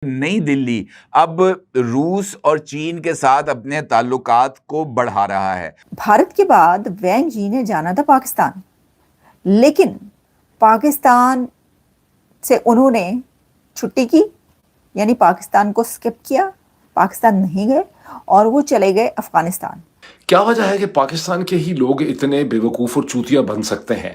نئی دلی اب روس اور چین کے ساتھ اپنے تعلقات کو بڑھا رہا ہے۔ بھارت کے بعد وینگ جی نے جانا تھا پاکستان، لیکن پاکستان سے انہوں نے چھٹی کی، یعنی پاکستان کو سکپ کیا، پاکستان نہیں گئے اور وہ چلے گئے افغانستان۔ کیا وجہ ہے کہ پاکستان کے ہی لوگ اتنے بے وقوف اور چوتیا بن سکتے ہیں؟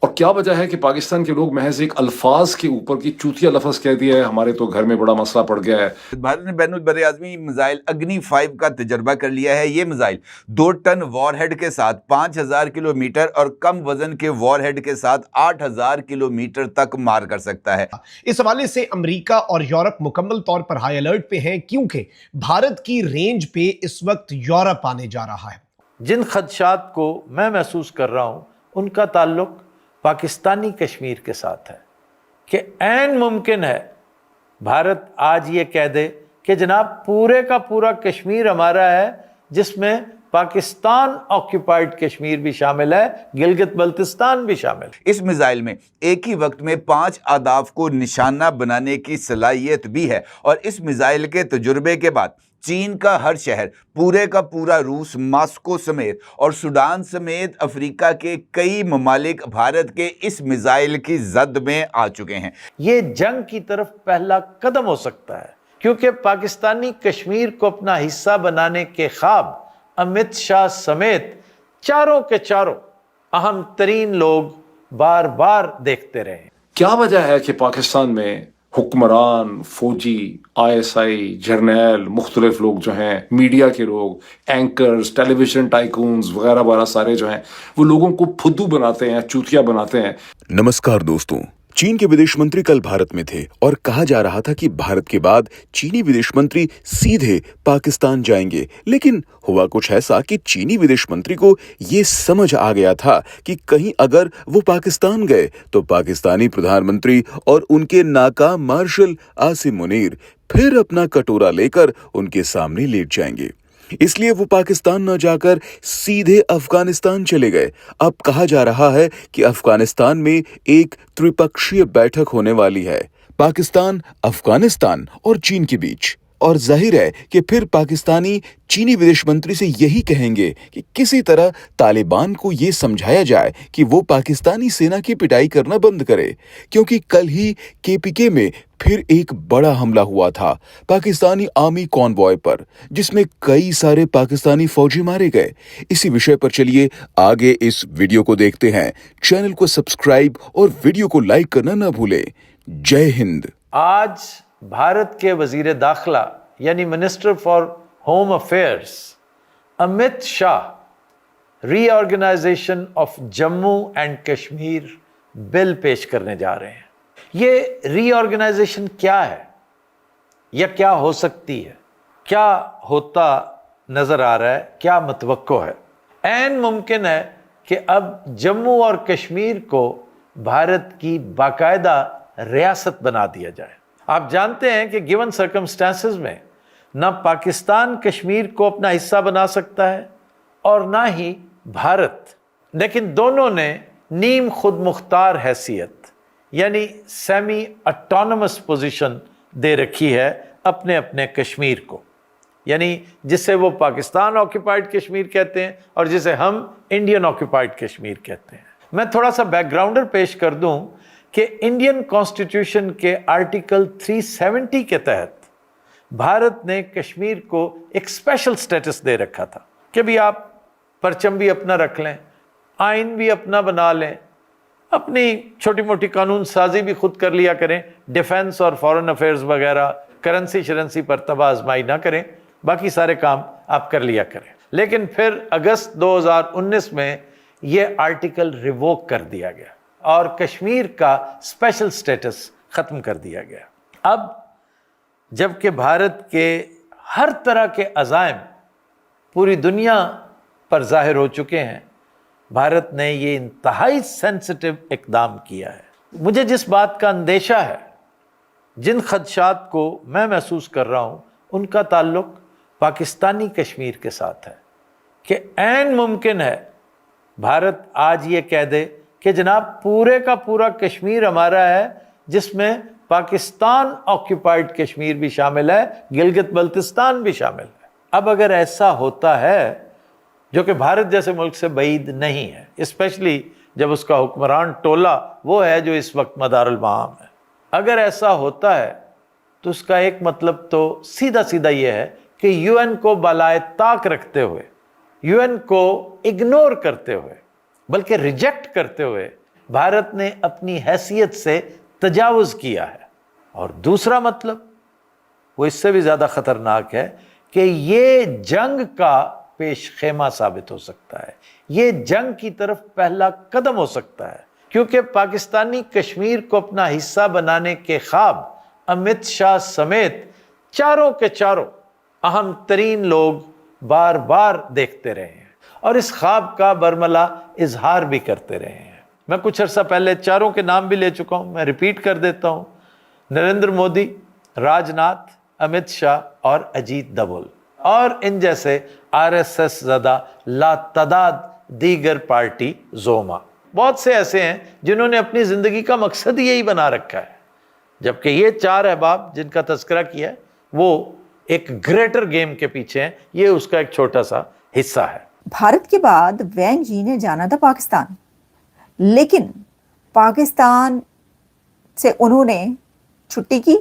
اور کیا وجہ ہے کہ پاکستان کے لوگ محض ایک الفاظ کے اوپر کی چوتیا لفظ کہہ دیا ہے ہمارے تو گھر میں بڑا مسئلہ پڑ گیا ہے؟ بھارت نے بین البراعظمی میزائل اگنی 5 کا تجربہ کر لیا ہے۔ یہ میزائل 2 ٹن وار ہیڈ کے ساتھ 5000 کلومیٹر اور کم وزن کے وار ہیڈ کے ساتھ 8000 کلومیٹر تک مار کر سکتا ہے۔ اس حوالے سے امریکہ اور یورپ مکمل طور پر ہائی الرٹ پہ ہیں، کیونکہ بھارت کی رینج پہ اس وقت یورپ آنے جا رہا ہے۔ جن خدشات کو میں محسوس کر رہا ہوں ان کا تعلق پاکستانی کشمیر کے ساتھ ہے کہ عین ممکن ہے بھارت آج یہ کہہ دے کہ جناب پورے کا پورا کشمیر ہمارا ہے، جس میں پاکستان آکیپائڈ کشمیر بھی شامل ہے، گلگت بلتستان بھی شامل ہے۔ اس میزائل میں ایک ہی وقت میں 5 اہداف کو نشانہ بنانے کی صلاحیت بھی ہے، اور اس میزائل کے تجربے کے بعد چین کا ہر شہر، پورے کا پورا روس، ماسکو سمیت اور سوڈان سمیت افریقہ کے کئی ممالک بھارت کے اس میزائل کی زد میں آ چکے ہیں۔ یہ جنگ کی طرف پہلا قدم ہو سکتا ہے، کیونکہ پاکستانی کشمیر کو اپنا حصہ بنانے کے خواب امت شاہ سمیت چاروں کے چاروں اہم ترین لوگ بار بار دیکھتے رہے ہیں۔ کیا وجہ ہے کہ پاکستان میں حکمران، فوجی، ISI، جرنیل، مختلف لوگ جو ہیں، میڈیا کے لوگ، اینکرز، ٹیلی ویژن ٹائکونز وغیرہ وغیرہ سارے جو ہیں، وہ لوگوں کو پھدو بناتے ہیں، چوتیا بناتے ہیں؟ نمسکار دوستوں، چین کے ودیش منتری کل بھارت میں تھے اور کہا جا رہا تھا کہ بھارت کے بعد چینی ودیش منتری سیدھے پاکستان جائیں گے، لیکن ہوا کچھ ایسا کہ چینی ودیش منتری کو یہ سمجھ آ گیا تھا کہ کہیں اگر وہ پاکستان گئے تو پاکستانی پردھان منتری اور ان کے ناکام مارشل عاصم منیر پھر اپنا کٹورا لے کر ان کے سامنے لیٹ جائیں گے۔ اس لیے وہ پاکستان نہ جا کر سیدھے افغانستان چلے گئے۔ اب کہا جا رہا ہے کہ افغانستان میں ایک تریپکشیہ بیٹھک ہونے والی ہے، پاکستان، افغانستان اور چین کے بیچ، اور ظاہر ہے کہ پھر پاکستانی چینی ودیش منتری سے یہی کہیں گے کہ کسی طرح طالبان کو یہ سمجھایا جائے کہ وہ پاکستانی سینا کی پٹائی کرنا بند کرے، کیونکہ کل ہی KPK میں پھر ایک بڑا حملہ ہوا تھا پاکستانی آرمی کانوائے پر، جس میں کئی سارے پاکستانی فوجی مارے گئے۔ اسی وشے پر چلیے آگے اس ویڈیو کو دیکھتے ہیں۔ چینل کو سبسکرائب اور ویڈیو کو لائک کرنا نہ بھولیں۔ جے ہند۔ آج بھارت کے وزیر داخلہ یعنی minister for home affairs Amit Shah reorganisation of Jammu and Kashmir bill پیش کرنے جا رہے ہیں۔ یہ ری آرگنائزیشن کیا ہے یا کیا ہو سکتی ہے، کیا ہوتا نظر آ رہا ہے، کیا متوقع ہے؟ عین ممکن ہے کہ اب جموں اور کشمیر کو بھارت کی باقاعدہ ریاست بنا دیا جائے۔ آپ جانتے ہیں کہ گیون سرکمسٹانسز میں نہ پاکستان کشمیر کو اپنا حصہ بنا سکتا ہے اور نہ ہی بھارت، لیکن دونوں نے نیم خود مختار حیثیت یعنی سیمی اٹانومس پوزیشن دے رکھی ہے اپنے اپنے کشمیر کو، یعنی جسے وہ پاکستان آکیپائڈ کشمیر کہتے ہیں اور جسے ہم انڈین آکیپائڈ کشمیر کہتے ہیں۔ میں تھوڑا سا بیک گراؤنڈر پیش کر دوں کہ انڈین کانسٹیٹیوشن کے آرٹیکل 370 کے تحت بھارت نے کشمیر کو ایک اسپیشل سٹیٹس دے رکھا تھا کہ بھی آپ پرچم بھی اپنا رکھ لیں، آئین بھی اپنا بنا لیں، اپنی چھوٹی موٹی قانون سازی بھی خود کر لیا کریں، ڈیفنس اور فورن افیئرز وغیرہ، کرنسی شرنسی پر تباہ آزمائی نہ کریں، باقی سارے کام آپ کر لیا کریں۔ لیکن پھر اگست 2019 میں یہ آرٹیکل ریووک کر دیا گیا اور کشمیر کا اسپیشل سٹیٹس ختم کر دیا گیا۔ اب جبکہ بھارت کے ہر طرح کے عزائم پوری دنیا پر ظاہر ہو چکے ہیں، بھارت نے یہ انتہائی سینسٹیو اقدام کیا ہے۔ مجھے جس بات کا اندیشہ ہے، جن خدشات کو میں محسوس کر رہا ہوں، ان کا تعلق پاکستانی کشمیر کے ساتھ ہے کہ عین ممکن ہے بھارت آج یہ کہہ دے کہ جناب پورے کا پورا کشمیر ہمارا ہے، جس میں پاکستان آکیوپائڈ کشمیر بھی شامل ہے, گلگت بلتستان بھی شامل ہے. اب اگر ایسا ہوتا ہے, جو کہ بھارت جیسے ملک سے بعید نہیں ہے, اسپیشلی جب اس کا حکمران ٹولہ وہ ہے جو اس وقت مدار المعام ہے, اگر ایسا ہوتا ہے تو اس کا ایک مطلب تو سیدھا سیدھا یہ ہے کہ یو این کو بالائے طاق رکھتے ہوئے, یو این کو اگنور کرتے ہوئے, بلکہ ریجیکٹ کرتے ہوئے بھارت نے اپنی حیثیت سے تجاوز کیا ہے. اور دوسرا مطلب وہ اس سے بھی زیادہ خطرناک ہے کہ یہ جنگ کا پیش خیمہ ثابت ہو سکتا ہے, یہ جنگ کی طرف پہلا قدم ہو سکتا ہے, کیونکہ پاکستانی کشمیر کو اپنا حصہ بنانے کے خواب امت شاہ سمیت چاروں کے چاروں اہم ترین لوگ بار بار دیکھتے رہے ہیں اور اس خواب کا برملا اظہار بھی کرتے رہے ہیں. میں کچھ عرصہ پہلے چاروں کے نام بھی لے چکا ہوں, میں ریپیٹ کر دیتا ہوں: نریندر مودی, راج ناتھ, امت شاہ اور اجیت دوول, اور ان جیسے آر ایس ایس زدہ لاتعداد دیگر پارٹی زوما. بہت سے ایسے ہیں جنہوں نے اپنی زندگی کا مقصد یہی بنا رکھا ہے, جبکہ یہ چار احباب جن کا تذکرہ کیا ہے وہ ایک گریٹر گیم کے پیچھے ہیں, یہ اس کا ایک چھوٹا سا حصہ ہے. بھارت کے بعد وینگ جی نے جانا تھا پاکستان, لیکن پاکستان سے انہوں نے چھٹی کی,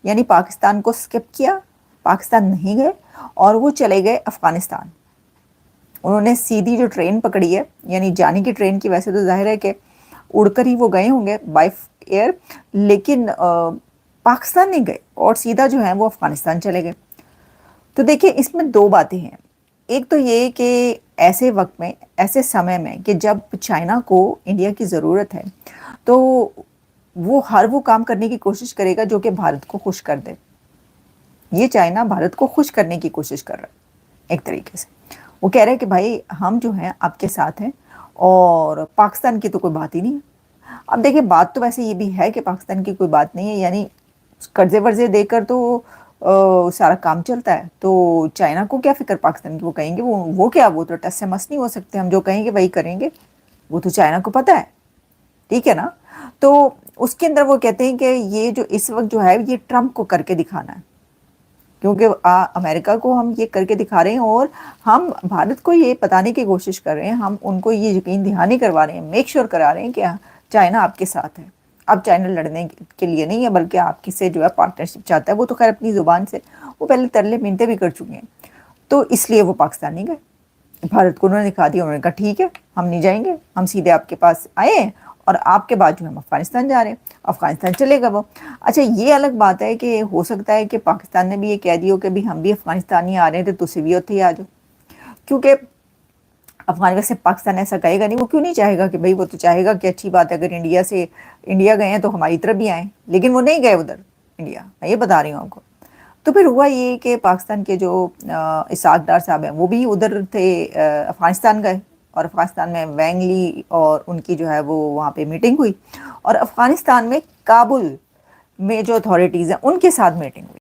یعنی پاکستان کو سکپ کیا, پاکستان نہیں گئے اور وہ چلے گئے افغانستان. انہوں نے سیدھی جو ٹرین پکڑی ہے, یعنی جانے کی ٹرین کی, ویسے تو ظاہر ہے کہ اڑ کر ہی وہ گئے ہوں گے بائی ایئر, لیکن پاکستان نہیں گئے اور سیدھا جو ہے وہ افغانستان چلے گئے. تو دیکھیں اس میں دو باتیں ہیں. ایک تو یہ کہ ایسے وقت میں, ایسے سمے میں کہ جب چائنا کو انڈیا کی ضرورت ہے, تو وہ ہر وہ کام کرنے کی کوشش کرے گا جو کہ بھارت کو خوش کر دے. یہ چائنا بھارت کو خوش کرنے کی کوشش کر رہا ہے ایک طریقے سے. وہ کہہ رہے ہیں کہ بھائی ہم جو ہیں آپ کے ساتھ ہیں اور پاکستان کی تو کوئی بات ہی نہیں ہے. اب دیکھیں بات تو ویسے یہ بھی ہے کہ پاکستان کی کوئی بات نہیں ہے, یعنی قرضے ورزے دے کر تو سارا کام چلتا ہے. تو چائنا کو کیا فکر پاکستان کی, وہ کہیں گے وہ کیا, وہ تو ٹس سے مس نہیں ہو سکتے, ہم جو کہیں گے وہی کریں گے, وہ تو چائنا کو پتہ ہے, ٹھیک ہے نا. تو اس کے اندر وہ کہتے ہیں کہ یہ جو اس وقت جو ہے یہ ٹرمپ کو کر کے دکھانا ہے, کیونکہ امریکہ کو ہم یہ کر کے دکھا رہے ہیں اور ہم بھارت کو یہ بتانے کی کوشش کر رہے ہیں, ہم ان کو یہ یقین دہانی کروا رہے ہیں, میک شور کرا رہے ہیں کہ چائنا آپ کے ساتھ ہے. اب چائنا لڑنے کے لیے نہیں ہے بلکہ آپ کی سے جو ہے پارٹنرشپ چاہتا ہے. وہ تو خیر اپنی زبان سے وہ پہلے ترلے منتیں بھی کر چکے ہیں, تو اس لیے وہ پاکستان نہیں گئے. بھارت کو انہوں نے دکھا دیا, انہوں نے کہا ٹھیک ہے ہم نہیں جائیں گے, ہم سیدھے آپ کے پاس آئے ہیں اور آپ کے بعد جو ہم افغانستان جا رہے ہیں, افغانستان چلے گا وہ. اچھا یہ الگ بات ہے کہ ہو سکتا ہے کہ پاکستان نے بھی یہ کہہ دیا کہ بھی ہم بھی افغانستان ہی آ رہے ہیں تو تجھے بھی اتنے ہی آ جاؤ, کیونکہ افغانستان سے پاکستان ایسا کہے گا نہیں. وہ کیوں نہیں چاہے گا کہ بھائی, وہ تو چاہے گا کہ اچھی بات ہے اگر انڈیا گئے ہیں تو ہماری طرف بھی آئیں, لیکن وہ نہیں گئے ادھر انڈیا, میں یہ بتا رہی ہوں آپ کو. تو پھر ہوا یہ کہ پاکستان کے جو اسحاق ڈار صاحب ہیں وہ بھی ادھر تھے, افغانستان گئے اور افغانستان میں وینگ لی اور ان کی جو ہے وہ وہاں پہ میٹنگ ہوئی, اور افغانستان میں کابل میں جو اتھارٹیز ہیں ان کے ساتھ میٹنگ ہوئی.